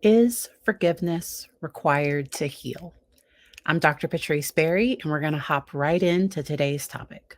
Is forgiveness required to heal? I'm Dr. Patrice Berry, and we're going to hop right into today's topic.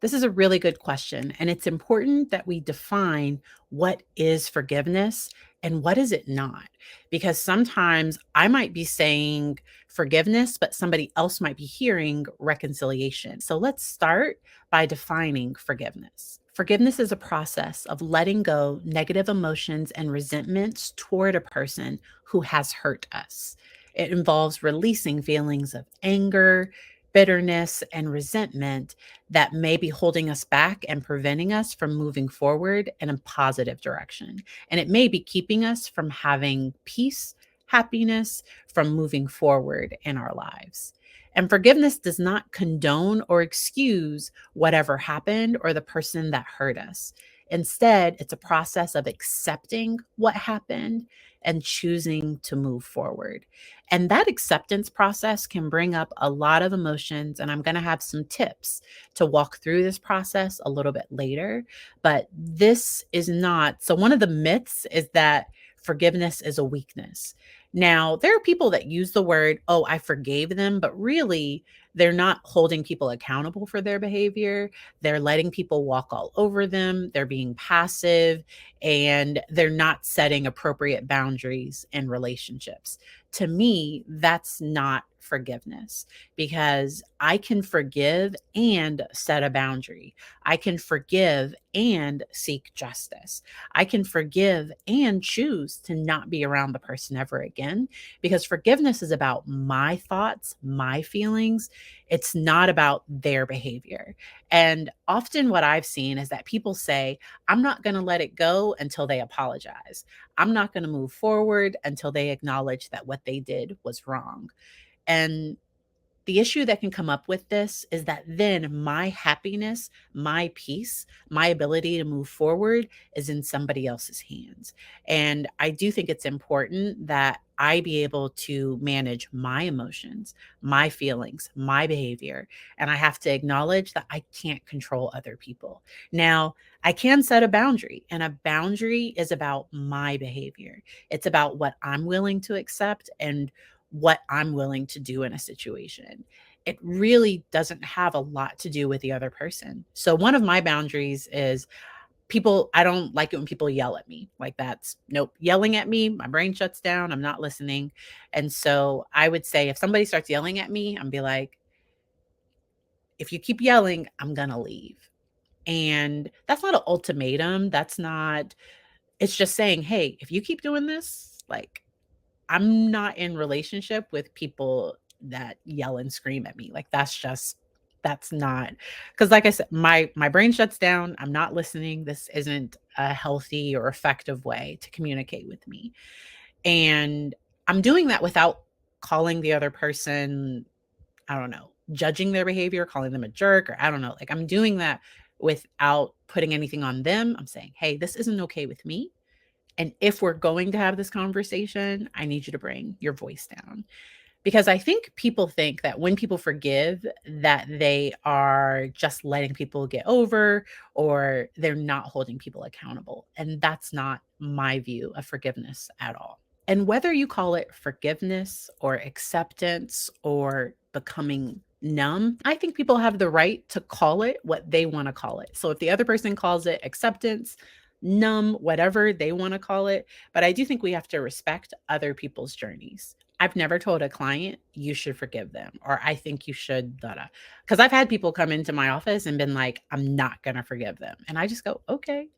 This is a really good question, and it's important that we define what is forgiveness and what is it not. Because sometimes I might be saying forgiveness, but somebody else might be hearing reconciliation. So let's start by defining forgiveness. Forgiveness is a process of letting go negative emotions and resentments toward a person who has hurt us. It involves releasing feelings of anger, bitterness, and resentment that may be holding us back and preventing us from moving forward in a positive direction. And it may be keeping us from having peace, happiness, from moving forward in our lives. And forgiveness does not condone or excuse whatever happened or the person that hurt us. Instead, it's a process of accepting what happened and choosing to move forward. And that acceptance process can bring up a lot of emotions. And I'm going to have some tips to walk through this process a little bit later. But this is not so, one of the myths is that forgiveness is a weakness. Now, there are people that use the word, oh, I forgave them, but really, they're not holding people accountable for their behavior. They're letting people walk all over them. They're being passive and they're not setting appropriate boundaries in relationships. To me, that's not forgiveness because I can forgive and set a boundary. I can forgive and seek justice. I can forgive and choose to not be around the person ever again because forgiveness is about my thoughts, my feelings. It's not about their behavior. And often what I've seen is that people say, I'm not going to let it go until they apologize. I'm not going to move forward until they acknowledge that what they did was wrong. And the issue that can come up with this is that then my happiness, my peace, my ability to move forward is in somebody else's hands. And I do think it's important that I be able to manage my emotions, my feelings, my behavior. And I have to acknowledge that I can't control other people. Now, I can set a boundary, and a boundary is about my behavior. It's about what I'm willing to accept and what I'm willing to do in a situation. It really doesn't have a lot to do with the other person. So, one of my boundaries is I don't like it when people yell at me. Like, that's nope, yelling at me, my brain shuts down, I'm not listening. And so, I would say if somebody starts yelling at me, I'm be like, if you keep yelling, I'm going to leave. And that's not an ultimatum. It's just saying, hey, if you keep doing this, like, I'm not in relationship with people that yell and scream at me. Like that's not because like I said, my brain shuts down. I'm not listening. This isn't a healthy or effective way to communicate with me. And I'm doing that without calling the other person, I don't know, judging their behavior, calling them a jerk, or I don't know. Like I'm doing that without putting anything on them. I'm saying, hey, this isn't okay with me. And if we're going to have this conversation, I need you to bring your voice down. Because I think people think that when people forgive, that they are just letting people get over or they're not holding people accountable. And that's not my view of forgiveness at all. And whether you call it forgiveness or acceptance or becoming numb, I think people have the right to call it what they want to call it. So if the other person calls it acceptance, numb, whatever they want to call it, but I do think we have to respect other people's journeys. I've never told a client you should forgive them or I think you should because I've had people come into my office and been like, I'm not going to forgive them. And I just go, okay,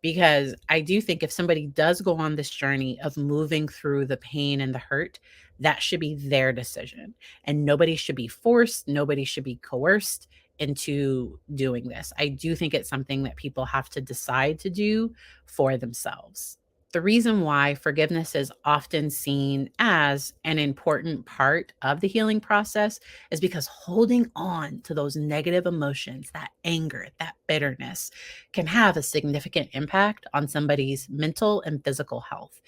because I do think if somebody does go on this journey of moving through the pain and the hurt, that should be their decision. And nobody should be forced, nobody should be coerced into doing this. I do think it's something that people have to decide to do for themselves. The reason why forgiveness is often seen as an important part of the healing process is because holding on to those negative emotions, that anger, that bitterness, can have a significant impact on somebody's mental and physical health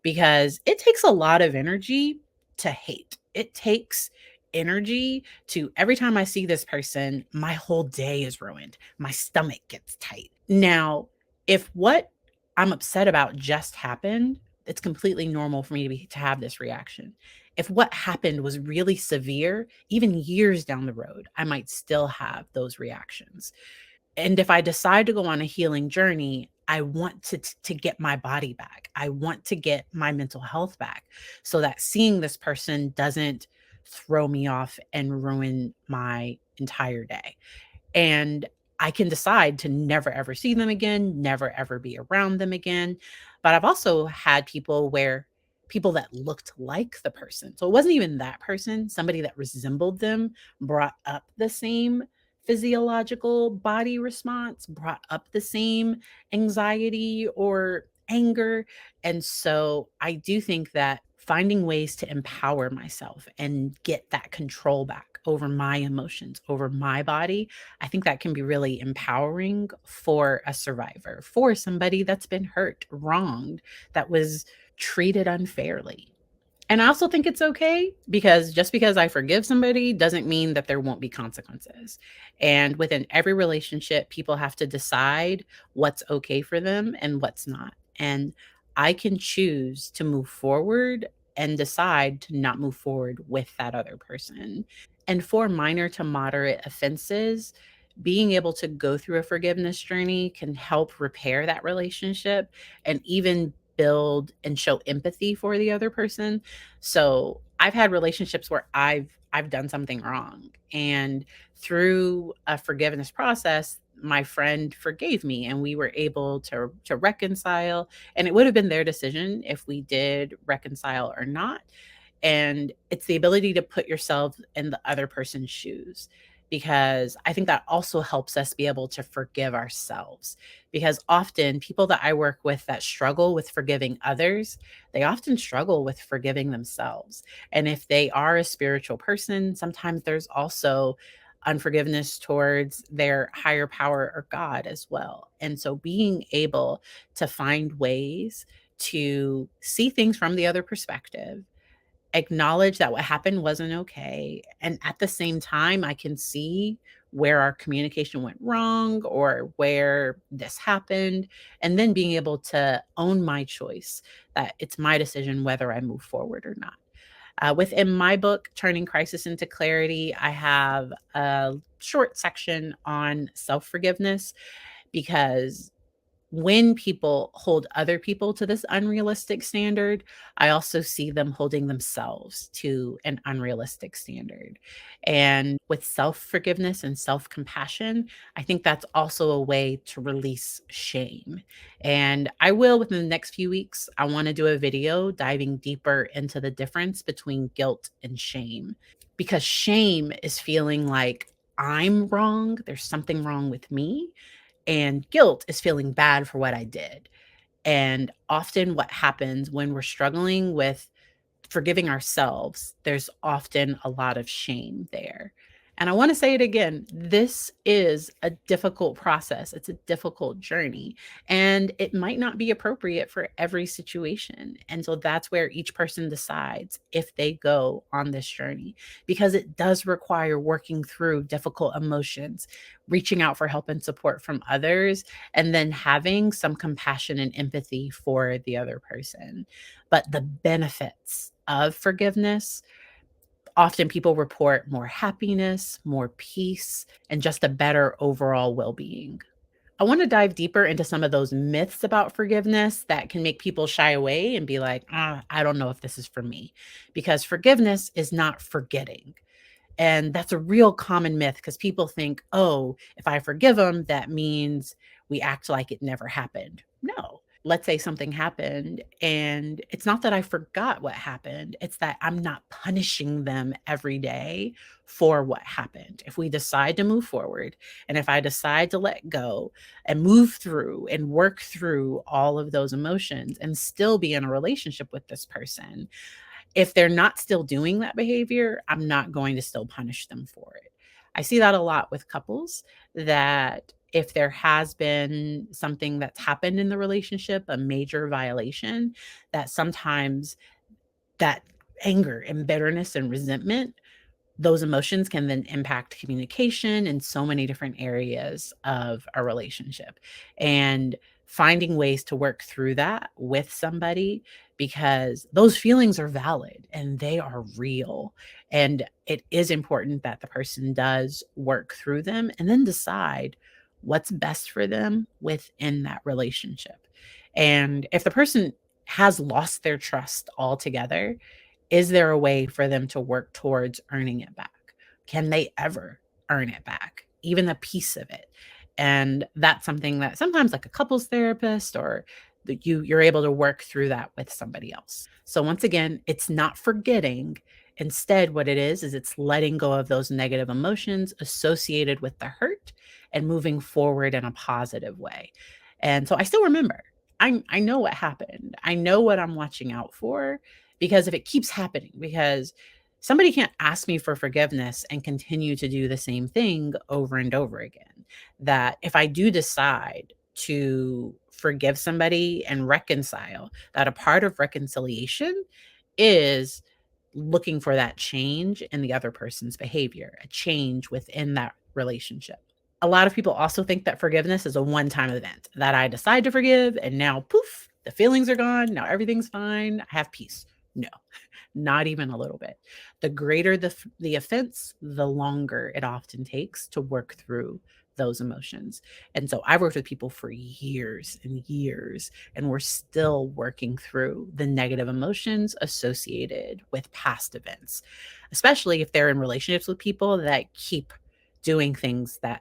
because it takes a lot of energy to hate. It takes energy to every time I see this person, my whole day is ruined. My stomach gets tight. Now, if what I'm upset about just happened, it's completely normal for me to have this reaction. If what happened was really severe, even years down the road, I might still have those reactions. And if I decide to go on a healing journey, I want to get my body back. I want to get my mental health back so that seeing this person doesn't throw me off and ruin my entire day. And I can decide to never ever see them again, never ever be around them again. But I've also had people that looked like the person. So it wasn't even that person, somebody that resembled them brought up the same physiological body response, brought up the same anxiety or anger. And so I do think that finding ways to empower myself and get that control back over my emotions, over my body, I think that can be really empowering for a survivor, for somebody that's been hurt, wronged, that was treated unfairly. And I also think it's okay because just because I forgive somebody doesn't mean that there won't be consequences. And within every relationship, people have to decide what's okay for them and what's not. And I can choose to move forward and decide to not move forward with that other person. And for minor to moderate offenses, being able to go through a forgiveness journey can help repair that relationship and even build and show empathy for the other person. So, I've had relationships where I've done something wrong, and through a forgiveness process, my friend forgave me and we were able to reconcile, and it would have been their decision if we did reconcile or not. And it's the ability to put yourself in the other person's shoes, because I think that also helps us be able to forgive ourselves. Because often people that I work with that struggle with forgiving others, they often struggle with forgiving themselves. And if they are a spiritual person, sometimes there's also unforgiveness towards their higher power or God as well. And so being able to find ways to see things from the other perspective, acknowledge that what happened wasn't okay, and at the same time, I can see where our communication went wrong or where this happened, and then being able to own my choice, that it's my decision whether I move forward or not. Within my book, Turning Crisis into Clarity, I have a short section on self forgiveness, because when people hold other people to this unrealistic standard, I also see them holding themselves to an unrealistic standard. And with self forgiveness and self compassion, I think that's also a way to release shame. And I will, within the next few weeks, I want to do a video diving deeper into the difference between guilt and shame, because shame is feeling like I'm wrong, there's something wrong with me, and guilt is feeling bad for what I did. And often, what happens when we're struggling with forgiving ourselves, there's often a lot of shame there. And I want to say it again, this is a difficult process. It's a difficult journey, and it might not be appropriate for every situation. And so that's where each person decides if they go on this journey, because it does require working through difficult emotions, reaching out for help and support from others, and then having some compassion and empathy for the other person. But the benefits of forgiveness, often people report more happiness, more peace, and just a better overall well being. I want to dive deeper into some of those myths about forgiveness that can make people shy away and be like, I don't know if this is for me. Because forgiveness is not forgetting. And that's a real common myth, because people think, oh, if I forgive them, that means we act like it never happened. No. Let's say something happened, and it's not that I forgot what happened, it's that I'm not punishing them every day for what happened. If we decide to move forward, and if I decide to let go and move through and work through all of those emotions and still be in a relationship with this person, if they're not still doing that behavior, I'm not going to still punish them for it. I see that a lot with couples, that if there has been something that's happened in the relationship, a major violation, that sometimes that anger and bitterness and resentment those emotions can then impact communication in so many different areas of a relationship. And finding ways to work through that with somebody, because those feelings are valid and they are real. And it is important that the person does work through them and then decide what's best for them within that relationship. And if the person has lost their trust altogether, is there a way for them to work towards earning it back? Can they ever earn it back, even a piece of it? And that's something that sometimes, like a couples therapist, or you're able to work through that with somebody else. So once again, it's not forgetting. Instead, what it is it's letting go of those negative emotions associated with the hurt and moving forward in a positive way. And so I still remember. I know what happened. I know what I'm watching out for, because if it keeps happening, because somebody can't ask me for forgiveness and continue to do the same thing over and over again. That if I do decide to forgive somebody and reconcile, that a part of reconciliation is looking for that change in the other person's behavior, a change within that relationship. A lot of people also think that forgiveness is a one-time event, that I decide to forgive and now poof, the feelings are gone. Now everything's fine. I have peace. No, not even a little bit. The greater the offense, the longer it often takes to work through those emotions. And so I've worked with people for years and years, and we're still working through the negative emotions associated with past events, especially if they're in relationships with people that keep doing things that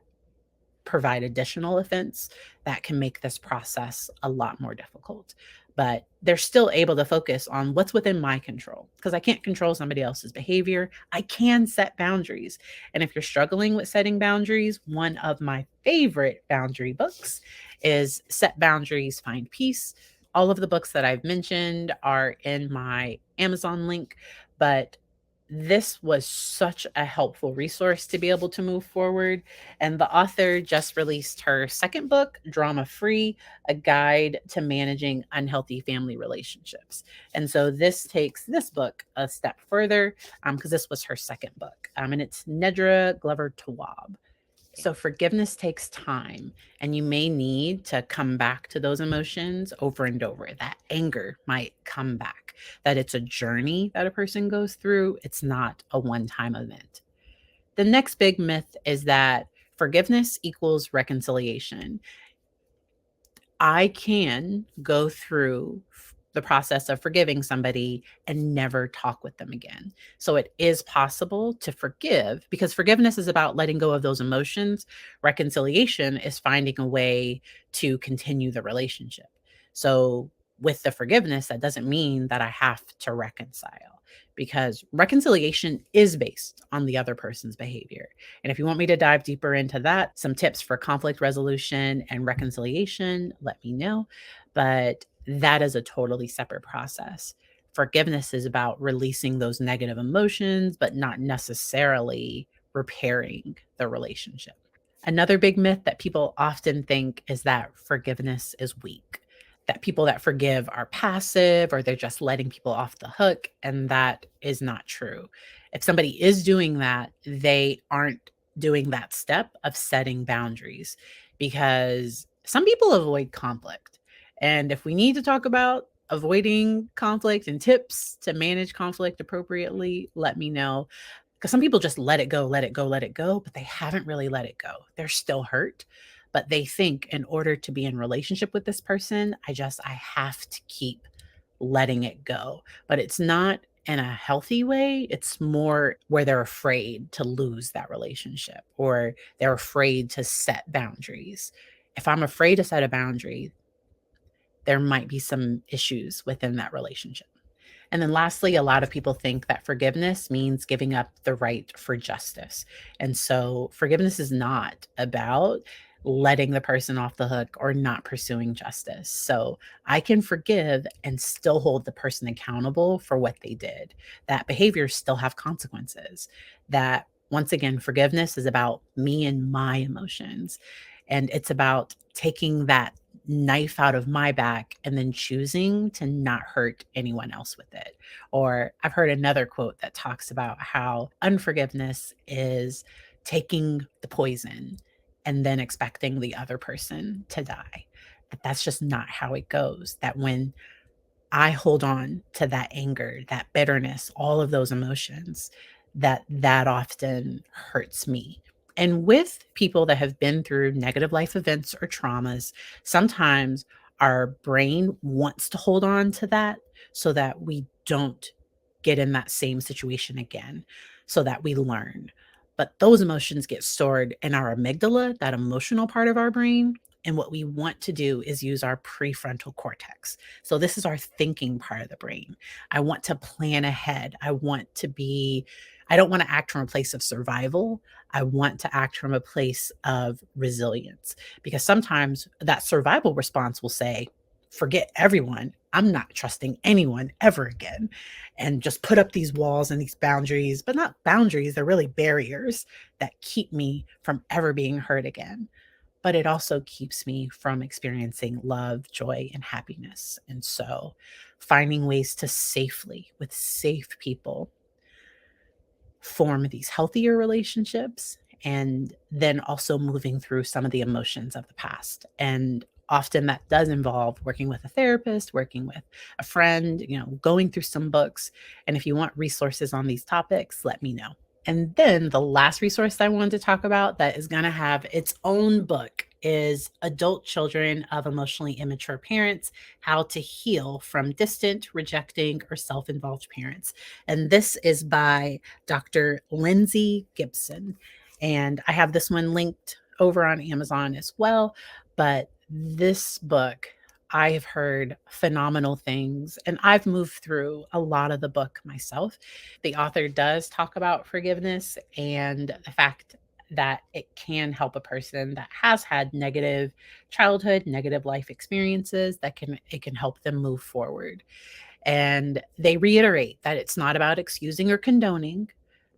provide additional offense. That can make this process a lot more difficult. But they're still able to focus on what's within my control, because I can't control somebody else's behavior. I can set boundaries. And if you're struggling with setting boundaries, one of my favorite boundary books is Set Boundaries, Find Peace. All of the books that I've mentioned are in my Amazon link, but this was such a helpful resource to be able to move forward. And the author just released her second book, Drama Free: A Guide to Managing Unhealthy Family Relationships. And so this takes this book a step further, because this was her second book. And it's Nedra Glover Tawwab. So forgiveness takes time, and you may need to come back to those emotions over and over. That anger might come back, that it's a journey that a person goes through. It's not a one-time event. The next big myth is that forgiveness equals reconciliation. I can go through the process of forgiving somebody and never talk with them again. So it is possible to forgive, because forgiveness is about letting go of those emotions. Reconciliation is finding a way to continue the relationship. So with the forgiveness, that doesn't mean that I have to reconcile, because reconciliation is based on the other person's behavior. And if you want me to dive deeper into that, some tips for conflict resolution and reconciliation, let me know. But that is a totally separate process. Forgiveness is about releasing those negative emotions, but not necessarily repairing the relationship. Another big myth that people often think is that forgiveness is weak, that people that forgive are passive, or they're just letting people off the hook. And that is not true. If somebody is doing that, they aren't doing that step of setting boundaries, because some people avoid conflict. And if we need to talk about avoiding conflict and tips to manage conflict appropriately, let me know. Because some people just let it go, let it go, let it go, but they haven't really let it go. They're still hurt, but they think in order to be in relationship with this person, I have to keep letting it go. But it's not in a healthy way. It's more where they're afraid to lose that relationship, or they're afraid to set boundaries. If I'm afraid to set a boundary, there might be some issues within that relationship. And then lastly, a lot of people think that forgiveness means giving up the right for justice. And so forgiveness is not about letting the person off the hook or not pursuing justice. So I can forgive and still hold the person accountable for what they did. That behaviors still have consequences. That, once again, forgiveness is about me and my emotions. And it's about taking that knife out of my back and then choosing to not hurt anyone else with it. Or I've heard another quote that talks about how unforgiveness is taking the poison and then expecting the other person to die. But that's just not how it goes. That when I hold on to that anger, that bitterness, all of those emotions, that often hurts me. And with people that have been through negative life events or traumas, sometimes our brain wants to hold on to that so that we don't get in that same situation again, so that we learn. But those emotions get stored in our amygdala, that emotional part of our brain. And what we want to do is use our prefrontal cortex. So this is our thinking part of the brain. I want to plan ahead. I don't want to act from a place of survival. I want to act from a place of resilience, because sometimes that survival response will say, forget everyone. I'm not trusting anyone ever again. And just put up these walls and these boundaries, but not boundaries. They're really barriers that keep me from ever being hurt again. But it also keeps me from experiencing love, joy, and happiness. And so finding ways to safely, with safe people, form these healthier relationships, and then also moving through some of the emotions of the past. And often that does involve working with a therapist, working with a friend, going through some books. And if you want resources on these topics, let me know. And then the last resource I wanted to talk about that is going to have its own book is Adult Children of Emotionally Immature Parents: How to Heal from Distant, Rejecting, or Self-Involved Parents. And this is by Dr. Lindsay Gibson. And I have this one linked over on Amazon as well. But this book, I have heard phenomenal things, and I've moved through a lot of the book myself. The author does talk about forgiveness and the fact that it can help a person that has had negative childhood, negative life experiences, it can help them move forward. And they reiterate that it's not about excusing or condoning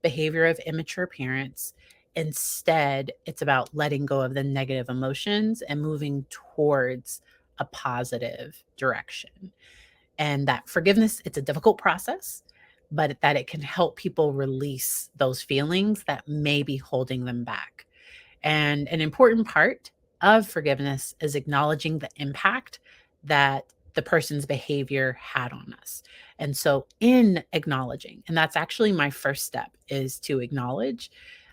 behavior of immature parents. Instead, it's about letting go of the negative emotions and moving towards a positive direction. And that forgiveness, it's a difficult process, but that it can help people release those feelings that may be holding them back. And an important part of forgiveness is acknowledging the impact that the person's behavior had on us. And so in acknowledging, and that's actually my first step, is to acknowledge.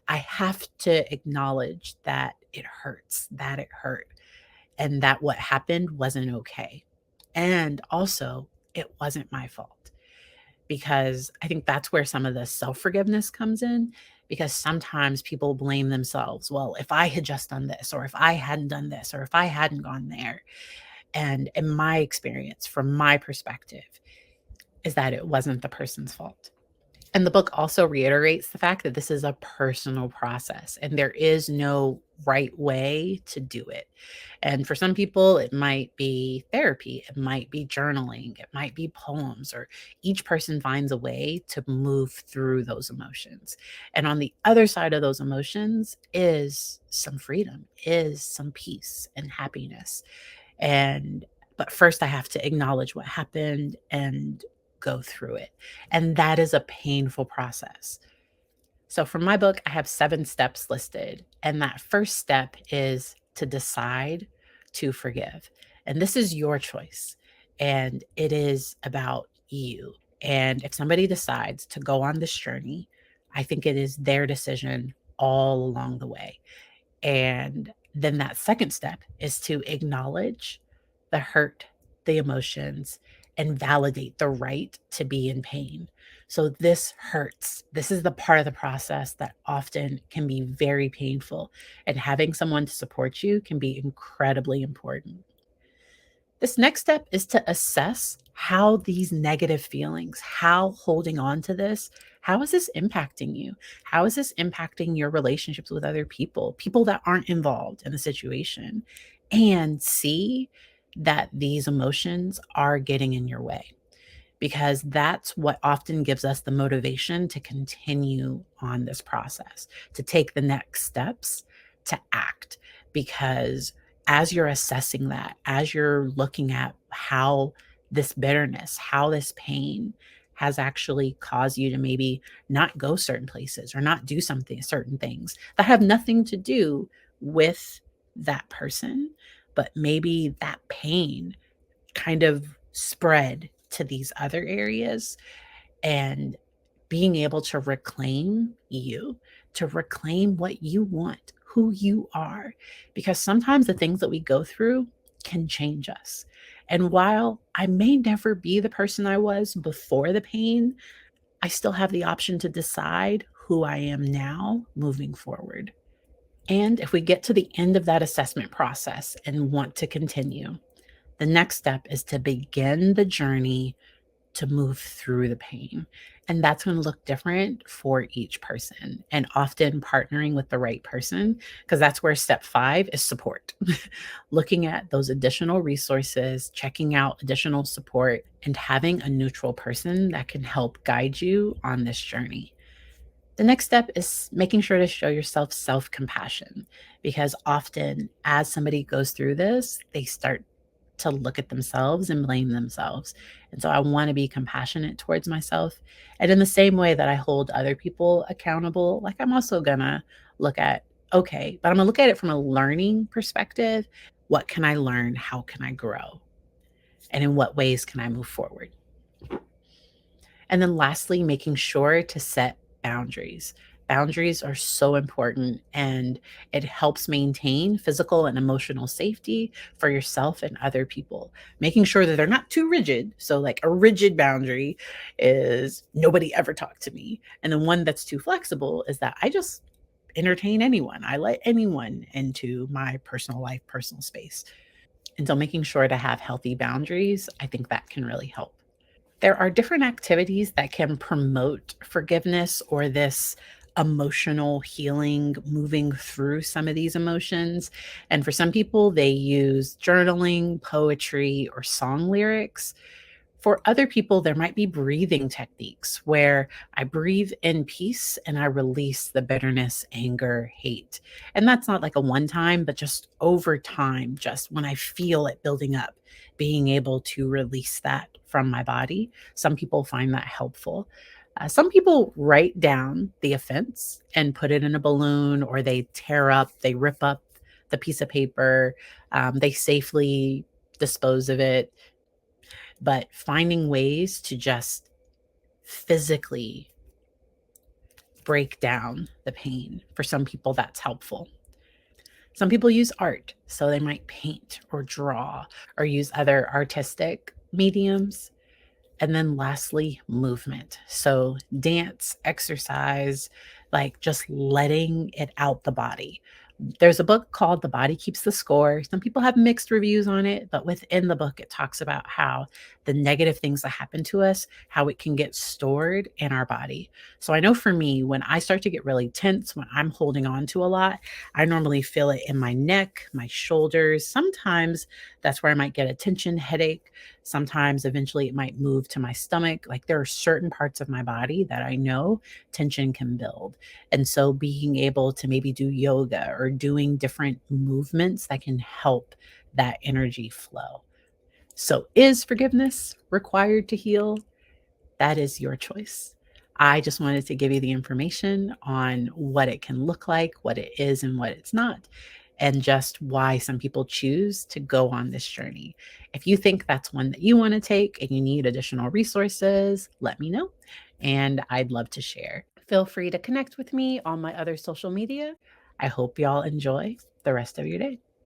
I have to acknowledge that it hurts, that it hurt, and that what happened wasn't okay. And also, it wasn't my fault, because I think that's where some of the self-forgiveness comes in, because sometimes people blame themselves. Well, if I had just done this, or if I hadn't done this, or if I hadn't gone there. And in my experience, from my perspective, is that it wasn't the person's fault. And the book also reiterates the fact that this is a personal process and there is no right way to do it. And for some people, it might be therapy, it might be journaling, it might be poems, or each person finds a way to move through those emotions. And on the other side of those emotions is some freedom, is some peace and happiness. But first I have to acknowledge what happened and go through it. And that is a painful process. So for my book, I have 7 steps listed. And that first step is to decide to forgive. And this is your choice. And it is about you. And if somebody decides to go on this journey, I think it is their decision all along the way. And then that second step is to acknowledge the hurt, the emotions, and validate the right to be in pain. So this hurts. This is the part of the process that often can be very painful, and having someone to support you can be incredibly important. This next step is to assess how these negative feelings, how holding on to this, how is this impacting you? How is this impacting your relationships with other people, people that aren't involved in the situation? And see that these emotions are getting in your way, because that's what often gives us the motivation to continue on this process, to take the next steps, to act. Because as you're assessing that, as you're looking at how this bitterness, how this pain has actually caused you to maybe not go certain places or not do something, certain things that have nothing to do with that person, but maybe that pain kind of spread to these other areas, and being able to reclaim you, to reclaim what you want, who you are. Because sometimes the things that we go through can change us. And while I may never be the person I was before the pain, I still have the option to decide who I am now moving forward. And if we get to the end of that assessment process and want to continue, the next step is to begin the journey to move through the pain. And that's going to look different for each person, and often partnering with the right person, because that's where step 5 is support. Looking at those additional resources, checking out additional support, and having a neutral person that can help guide you on this journey. The next step is making sure to show yourself self compassion, because often as somebody goes through this, they start to look at themselves and blame themselves. And so I want to be compassionate towards myself. And in the same way that I hold other people accountable, like I'm also going to look at, okay, but I'm going to look at it from a learning perspective. What can I learn? How can I grow? And in what ways can I move forward? And then lastly, making sure to set boundaries. Boundaries are so important, and it helps maintain physical and emotional safety for yourself and other people. Making sure that they're not too rigid. So, like a rigid boundary is nobody ever talk to me. And the one that's too flexible is that I just entertain anyone. I let anyone into my personal life, personal space. And so, making sure to have healthy boundaries, I think that can really help. There are different activities that can promote forgiveness or this emotional healing, moving through some of these emotions. And for some people, they use journaling, poetry, or song lyrics. For other people, there might be breathing techniques where I breathe in peace and I release the bitterness, anger, hate. And that's not like a one time, but just over time, just when I feel it building up, being able to release that from my body. Some people find that helpful. Some people write down the offense and put it in a balloon, or they tear up, they rip up the piece of paper, they safely dispose of it, but finding ways to just physically break down the pain. For some people, that's helpful. Some people use art, so they might paint or draw or use other artistic mediums. And then lastly, movement. So dance, exercise, like just letting it out the body. There's a book called The Body Keeps the Score. Some people have mixed reviews on it, but within the book, it talks about how the negative things that happen to us, how it can get stored in our body. So I know for me, when I start to get really tense, when I'm holding on to a lot, I normally feel it in my neck, my shoulders. Sometimes that's where I might get a tension headache. Sometimes eventually it might move to my stomach. Like there are certain parts of my body that I know tension can build. And so being able to maybe do yoga or doing different movements that can help that energy flow. So is forgiveness required to heal? That is your choice. I just wanted to give you the information on what it can look like, what it is and what it's not, and just why some people choose to go on this journey. If you think that's one that you want to take and you need additional resources, let me know, and I'd love to share. Feel free to connect with me on my other social media. I hope y'all enjoy the rest of your day.